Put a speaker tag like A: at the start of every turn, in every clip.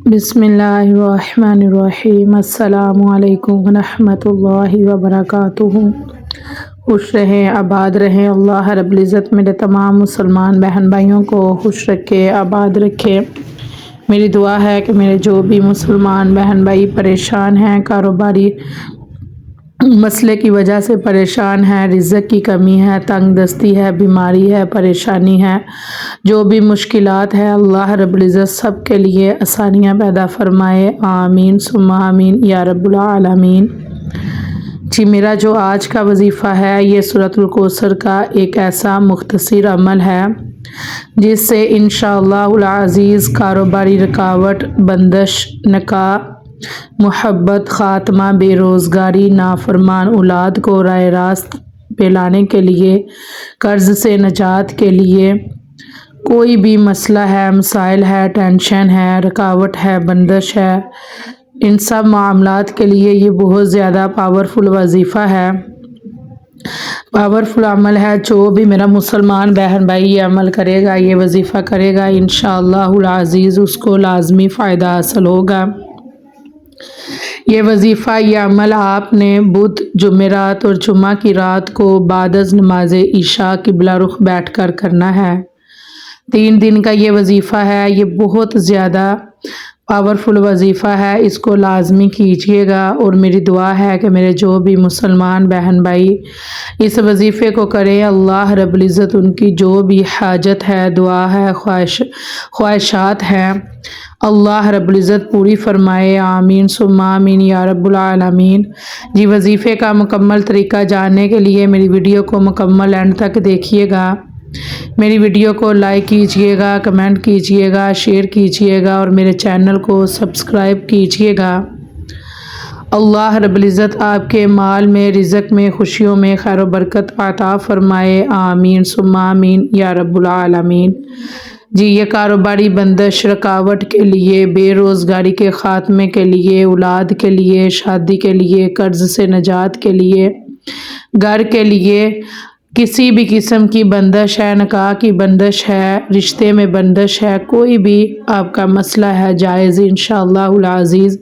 A: بسم اللہ الرحمن الرحیم۔ السلام علیکم ورحمۃ اللہ وبرکاتہ۔ خوش رہیں، آباد رہیں۔ اللہ رب العزت میرے تمام مسلمان بہن بھائیوں کو خوش رکھے، آباد رکھے۔ میری دعا ہے کہ میرے جو بھی مسلمان بہن بھائی پریشان ہیں، کاروباری مسئلے کی وجہ سے پریشان ہیں، رزق کی کمی ہے، تنگ دستی ہے، بیماری ہے، پریشانی ہے، جو بھی مشکلات ہے، اللہ رب العزت سب کے لیے آسانیاں پیدا فرمائے۔ آمین ثم آمین یا رب العالمین۔ جی، میرا جو آج کا وظیفہ ہے یہ سورۃ الکوثر کا ایک ایسا مختصر عمل ہے جس سے انشاءاللہ العزیز کاروباری رکاوٹ، بندش، نکاح، محبت، خاتمہ، بے روزگاری، نافرمان اولاد کو راہ راست پہ لانے کے لیے، قرض سے نجات کے لیے، کوئی بھی مسئلہ ہے، مسائل ہے، ٹینشن ہے، رکاوٹ ہے، بندش ہے، ان سب معاملات کے لیے یہ بہت زیادہ پاورفل وظیفہ ہے، پاورفل عمل ہے۔ جو بھی میرا مسلمان بہن بھائی یہ عمل کرے گا، یہ وظیفہ کرے گا، انشاءاللہ العزیز اس کو لازمی فائدہ حاصل ہوگا۔ یہ وظیفہ، یہ عمل آپ نے بدھ، جمعرات اور جمعہ کی رات کو بعد از نماز عشاء قبلہ رخ بیٹھ کر کرنا ہے۔ 3 دن کا یہ وظیفہ ہے، یہ بہت زیادہ پاورفل وظیفہ ہے، اس کو لازمی کیجیے گا، اور میری دعا ہے کہ میرے جو بھی مسلمان بہن بھائی اس وظیفے کو کریں، اللہ رب العزت ان کی جو بھی حاجت ہے، دعا ہے، خواہشات ہیں، اللہ رب العزت پوری فرمائے۔ آمین ثم آمین یا رب العالمین۔ جی، وظیفے کا مکمل طریقہ جاننے کے لیے میری ویڈیو کو مکمل اینڈ تک دیکھیے گا۔ میری ویڈیو کو لائک کیجیے گا، کمنٹ کیجیے گا، شیئر کیجیے گا، اور میرے چینل کو سبسکرائب کیجیے گا۔ اللہ رب العزت آپ کے مال میں، رزق میں، خوشیوں میں خیر و برکت عطا فرمائے۔ آمین ثم آمین یا رب العالمین۔ جی، یہ کاروباری بندش، رکاوٹ کے لیے، بے روزگاری کے خاتمے کے لیے، اولاد کے لیے، شادی کے لیے، قرض سے نجات کے لیے، گھر کے لیے، کسی بھی قسم کی بندش ہے، نکاح کی بندش ہے، رشتے میں بندش ہے، کوئی بھی آپ کا مسئلہ ہے، جائز انشاءاللہ العزیز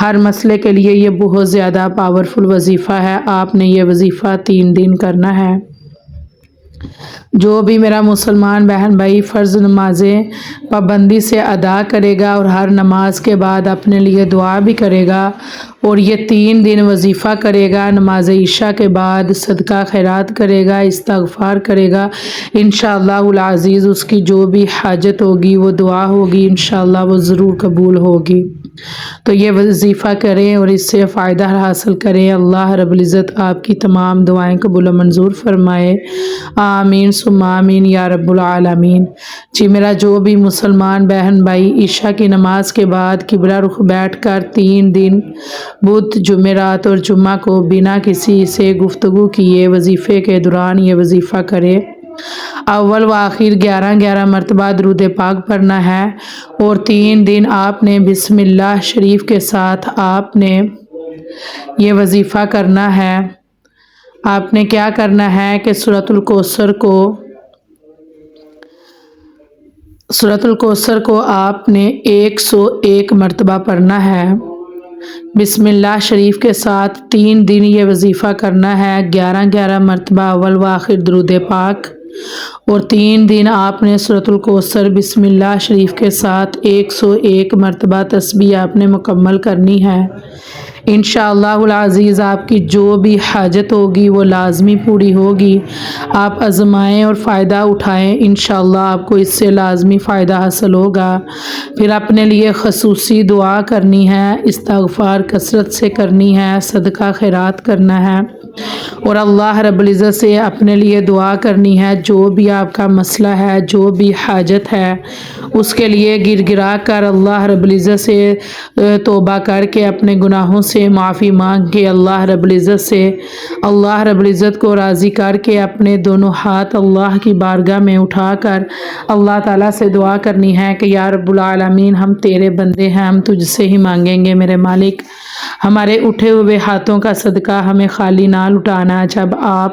A: ہر مسئلے کے لیے یہ بہت زیادہ پاورفل وظیفہ ہے۔ آپ نے یہ وظیفہ 3 دن کرنا ہے۔ جو بھی میرا مسلمان بہن بھائی فرض نمازیں پابندی سے ادا کرے گا اور ہر نماز کے بعد اپنے لیے دعا بھی کرے گا، اور یہ 3 دن وظیفہ کرے گا، نماز عشاء کے بعد صدقہ خیرات کرے گا، استغفار کرے گا، انشاءاللہ العزیز اس کی جو بھی حاجت ہوگی، وہ دعا ہوگی، انشاءاللہ وہ ضرور قبول ہوگی۔ تو یہ وظیفہ کریں اور اس سے فائدہ حاصل کریں۔ اللہ رب العزت آپ کی تمام دعائیں قبول و منظور فرمائے۔ آمین ثم آمین یا رب العالمین۔ جی، میرا جو بھی مسلمان بہن بھائی عشاء کی نماز کے بعد قبلہ رخ بیٹھ کر 3 دن بدھ، جمعرات اور جمعہ کو بنا کسی سے گفتگو کیے وظیفے کے دوران یہ وظیفہ کرے، اول و آخر 11 مرتبہ درود پاک پڑھنا ہے، اور 3 دن آپ نے بسم اللہ شریف کے ساتھ آپ نے یہ وظیفہ کرنا ہے۔ آپ نے کیا کرنا ہے کہ سورۃ الکوثر کو آپ نے 101 مرتبہ پڑھنا ہے، بسم اللہ شریف کے ساتھ 3 دن یہ وظیفہ کرنا ہے، 11 مرتبہ اول و آخر درود پاک، اور 3 دن آپ نے سورۃ الکوثر بسم اللہ شریف کے ساتھ 101 مرتبہ تسبیح آپ نے مکمل کرنی ہے۔ انشاءاللہ العزیز آپ کی جو بھی حاجت ہوگی وہ لازمی پوری ہوگی۔ آپ آزمائیں اور فائدہ اٹھائیں، انشاءاللہ آپ کو اس سے لازمی فائدہ حاصل ہوگا۔ پھر اپنے لیے خصوصی دعا کرنی ہے، استغفار کثرت سے کرنی ہے، صدقہ خیرات کرنا ہے، اور اللہ رب العزت سے اپنے لیے دعا کرنی ہے۔ جو بھی آپ کا مسئلہ ہے، جو بھی حاجت ہے، اس کے لیے گر گرا کر اللہ رب العزت سے توبہ کر کے اپنے گناہوں سے معافی مانگ کے اللہ رب العزت سے، اللہ رب العزت کو راضی کر کے اپنے دونوں ہاتھ اللہ کی بارگاہ میں اٹھا کر اللہ تعالیٰ سے دعا کرنی ہے کہ یا رب العالمین ہم تیرے بندے ہیں، ہم تجھ سے ہی مانگیں گے میرے مالک، ہمارے اٹھے ہوئے ہاتھوں کا صدقہ ہمیں خالی نہ لٹانا۔ جب آپ